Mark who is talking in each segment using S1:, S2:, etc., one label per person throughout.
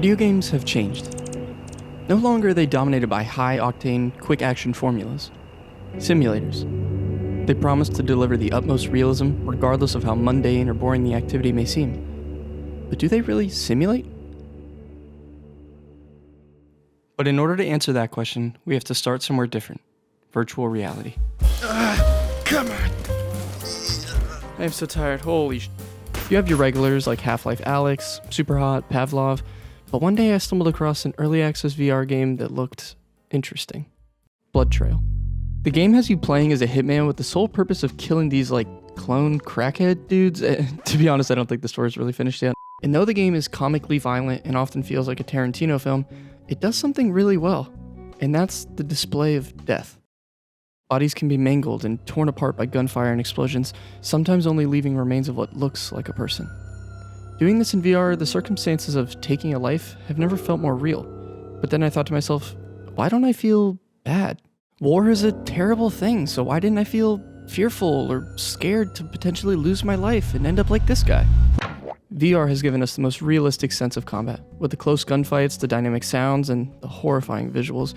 S1: Video games have changed. No longer are they dominated by high-octane, quick-action formulas. Simulators. They promise to deliver the utmost realism, regardless of how mundane or boring the activity may seem. But do they really simulate? But in order to answer that question, we have to start somewhere different. Virtual reality.
S2: Come on.
S1: I'm so tired, holy sh**. You have your regulars like Half-Life Alyx, Superhot, Pavlov, but one day I stumbled across an early access VR game that looked interesting. Blood Trail. The game has you playing as a hitman with the sole purpose of killing these clone crackhead dudes. To be honest, I don't think the story's really finished yet. And though the game is comically violent and often feels like a Tarantino film, it does something really well, and that's the display of death. Bodies can be mangled and torn apart by gunfire and explosions, sometimes only leaving remains of what looks like a person. Doing this in VR, the circumstances of taking a life have never felt more real. But then I thought to myself, why don't I feel bad? War is a terrible thing, so why didn't I feel fearful or scared to potentially lose my life and end up like this guy? VR has given us the most realistic sense of combat, with the close gunfights, the dynamic sounds, and the horrifying visuals.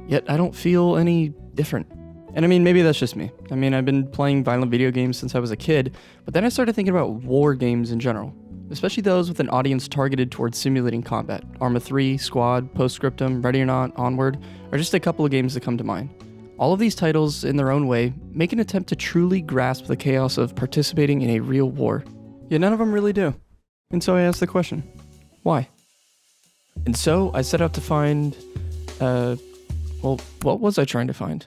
S1: Yet I don't feel any different. And I mean, maybe that's just me. I mean, I've been playing violent video games since I was a kid, but then I started thinking about war games in general, especially those with an audience targeted towards simulating combat. Arma III, Squad, Postscriptum, Ready or Not, Onward, are just a couple of games that come to mind. All of these titles, in their own way, make an attempt to truly grasp the chaos of participating in a real war. Yet none of them really do. And so I asked the question, why? And so I set out to find, what was I trying to find?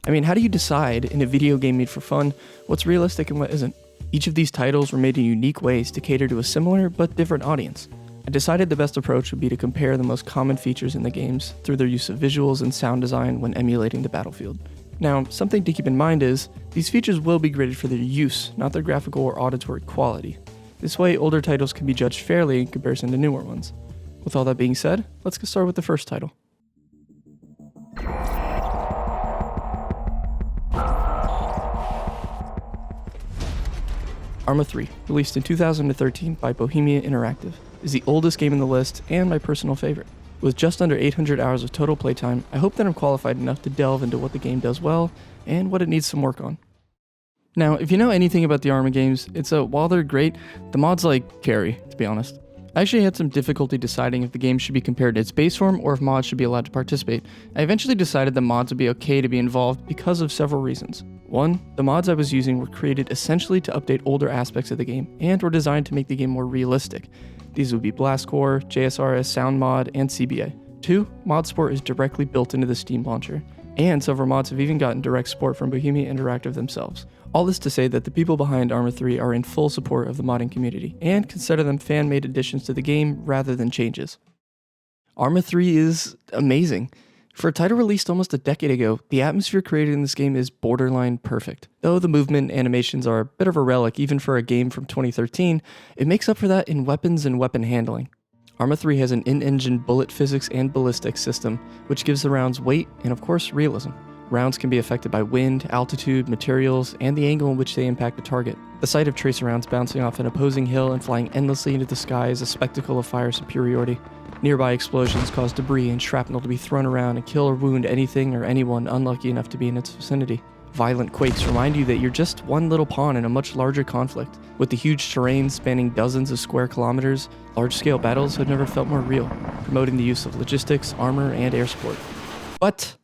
S1: I mean, how do you decide in a video game made for fun what's realistic and what isn't? Each of these titles were made in unique ways to cater to a similar but different audience. I decided the best approach would be to compare the most common features in the games through their use of visuals and sound design when emulating the battlefield. Now, something to keep in mind is, these features will be graded for their use, not their graphical or auditory quality. This way, older titles can be judged fairly in comparison to newer ones. With all that being said, let's get started with the first title. Arma III, released in 2013 by Bohemia Interactive, is the oldest game in the list and my personal favorite. With just under 800 hours of total playtime, I hope that I'm qualified enough to delve into what the game does well and what it needs some work on. Now, if you know anything about the Arma games, it's while they're great, the mods carry, to be honest. I actually had some difficulty deciding if the game should be compared to its base form or if mods should be allowed to participate. I eventually decided that mods would be okay to be involved because of several reasons. One, the mods I was using were created essentially to update older aspects of the game and were designed to make the game more realistic. These would be Blastcore, JSRS, Sound Mod, and CBA. Two, mod support is directly built into the Steam launcher, and several mods have even gotten direct support from Bohemia Interactive themselves. All this to say that the people behind Arma III are in full support of the modding community, and consider them fan-made additions to the game rather than changes. Arma III is amazing. For a title released almost a decade ago, the atmosphere created in this game is borderline perfect. Though the movement and animations are a bit of a relic even for a game from 2013, it makes up for that in weapons and weapon handling. Arma III has an in-engine bullet physics and ballistics system, which gives the rounds weight and of course realism. Rounds can be affected by wind, altitude, materials, and the angle in which they impact a target. The sight of tracer rounds bouncing off an opposing hill and flying endlessly into the sky is a spectacle of fire superiority. Nearby explosions cause debris and shrapnel to be thrown around and kill or wound anything or anyone unlucky enough to be in its vicinity. Violent quakes remind you that you're just one little pawn in a much larger conflict. With the huge terrain spanning dozens of square kilometers, large-scale battles have never felt more real, promoting the use of logistics, armor, and air support. But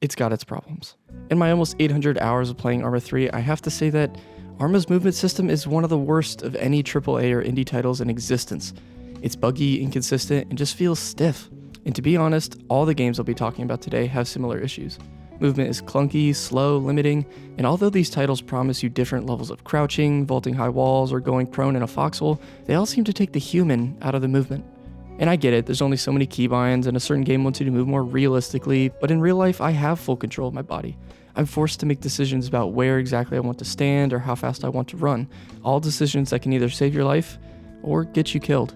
S1: it's got its problems. In my almost 800 hours of playing Arma III, I have to say that Arma's movement system is one of the worst of any AAA or indie titles in existence. It's buggy, inconsistent, and just feels stiff. And to be honest, all the games I'll be talking about today have similar issues. Movement is clunky, slow, limiting, and although these titles promise you different levels of crouching, vaulting high walls, or going prone in a foxhole, they all seem to take the human out of the movement. And I get it, there's only so many keybinds and a certain game wants you to move more realistically, but in real life I have full control of my body. I'm forced to make decisions about where exactly I want to stand or how fast I want to run, all decisions that can either save your life or get you killed.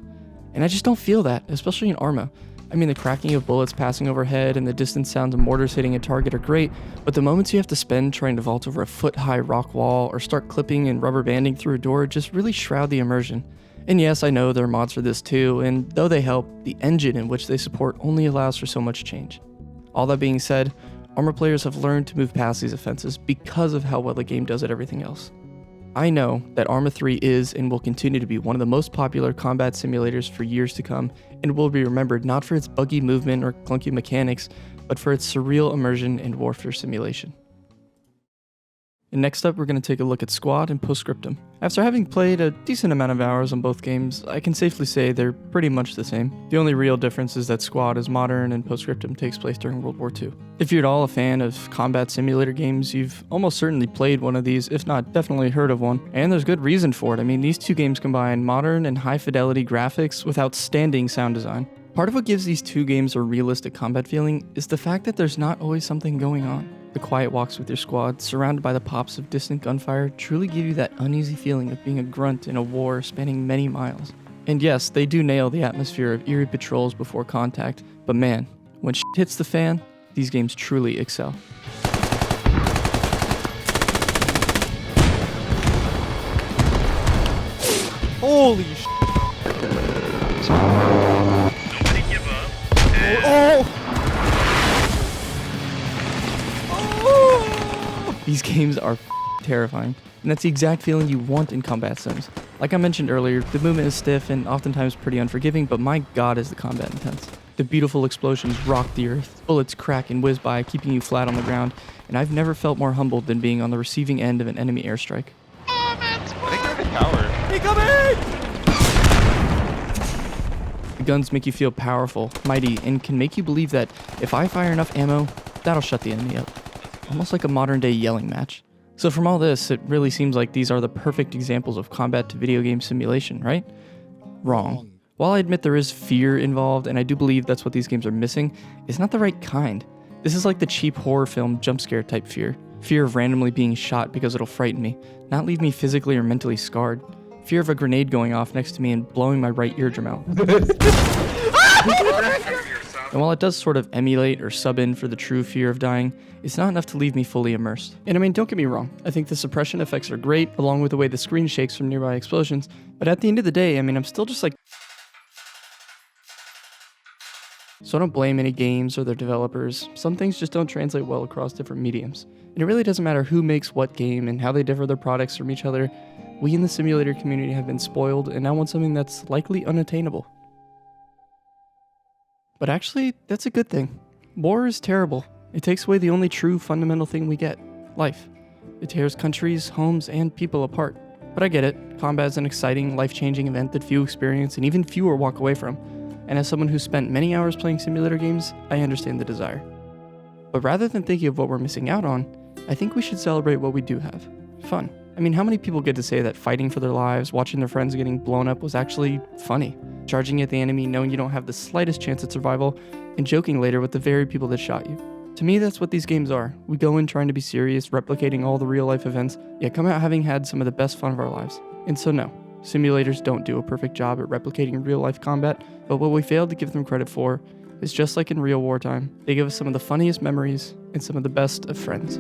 S1: And I just don't feel that, especially in Arma. I mean, the cracking of bullets passing overhead and the distant sounds of mortars hitting a target are great, but the moments you have to spend trying to vault over a foot-high rock wall or start clipping and rubber banding through a door just really shroud the immersion. And yes, I know there are mods for this too, and though they help, the engine in which they support only allows for so much change. All that being said, Arma players have learned to move past these offenses because of how well the game does at everything else. I know that Arma 3 is and will continue to be one of the most popular combat simulators for years to come, and will be remembered not for its buggy movement or clunky mechanics, but for its surreal immersion and warfare simulation. And next up, we're going to take a look at Squad and Postscriptum. After having played a decent amount of hours on both games, I can safely say they're pretty much the same. The only real difference is that Squad is modern and Postscriptum takes place during World War II. If you're at all a fan of combat simulator games, you've almost certainly played one of these, if not definitely heard of one. And there's good reason for it. I mean, these two games combine modern and high-fidelity graphics with outstanding sound design. Part of what gives these two games a realistic combat feeling is the fact that there's not always something going on. The quiet walks with your squad, surrounded by the pops of distant gunfire, truly give you that uneasy feeling of being a grunt in a war spanning many miles. And yes, they do nail the atmosphere of eerie patrols before contact, but man, when shit hits the fan, these games truly excel. Holy shit!
S2: Nobody give up.
S1: Oh! These games are terrifying, and that's the exact feeling you want in combat sims. Like I mentioned earlier, the movement is stiff and oftentimes pretty unforgiving, but my god is the combat intense. The beautiful explosions rock the earth, bullets crack and whiz by, keeping you flat on the ground, and I've never felt more humbled than being on the receiving end of an enemy airstrike.
S2: I think they're in tower.
S1: Incoming! The guns make you feel powerful, mighty, and can make you believe that if I fire enough ammo, that'll shut the enemy up. Almost like a modern day yelling match. So from all this, it really seems like these are the perfect examples of combat to video game simulation, right? Wrong. While I admit there is fear involved, and I do believe that's what these games are missing, it's not the right kind. This is like the cheap horror film jump scare type fear. Fear of randomly being shot because it'll frighten me, not leave me physically or mentally scarred. Fear of a grenade going off next to me and blowing my right eardrum out. And while it does sort of emulate or sub in for the true fear of dying, it's not enough to leave me fully immersed. And I mean, don't get me wrong, I think the suppression effects are great, along with the way the screen shakes from nearby explosions, but at the end of the day, I mean, I'm still just like... So I don't blame any games or their developers. Some things just don't translate well across different mediums. And it really doesn't matter who makes what game and how they differ their products from each other. We in the simulator community have been spoiled and now want something that's likely unattainable. But actually, that's a good thing. War is terrible. It takes away the only true fundamental thing we get, life. It tears countries, homes, and people apart. But I get it. Combat is an exciting, life-changing event that few experience and even fewer walk away from. And as someone who's spent many hours playing simulator games, I understand the desire. But rather than thinking of what we're missing out on, I think we should celebrate what we do have. Fun. I mean, how many people get to say that fighting for their lives, watching their friends getting blown up was actually funny? Charging at the enemy knowing you don't have the slightest chance at survival, and joking later with the very people that shot you. To me, that's what these games are. We go in trying to be serious, replicating all the real-life events, yet come out having had some of the best fun of our lives. And so no, simulators don't do a perfect job at replicating real-life combat, but what we fail to give them credit for is just like in real wartime, they give us some of the funniest memories and some of the best of friends.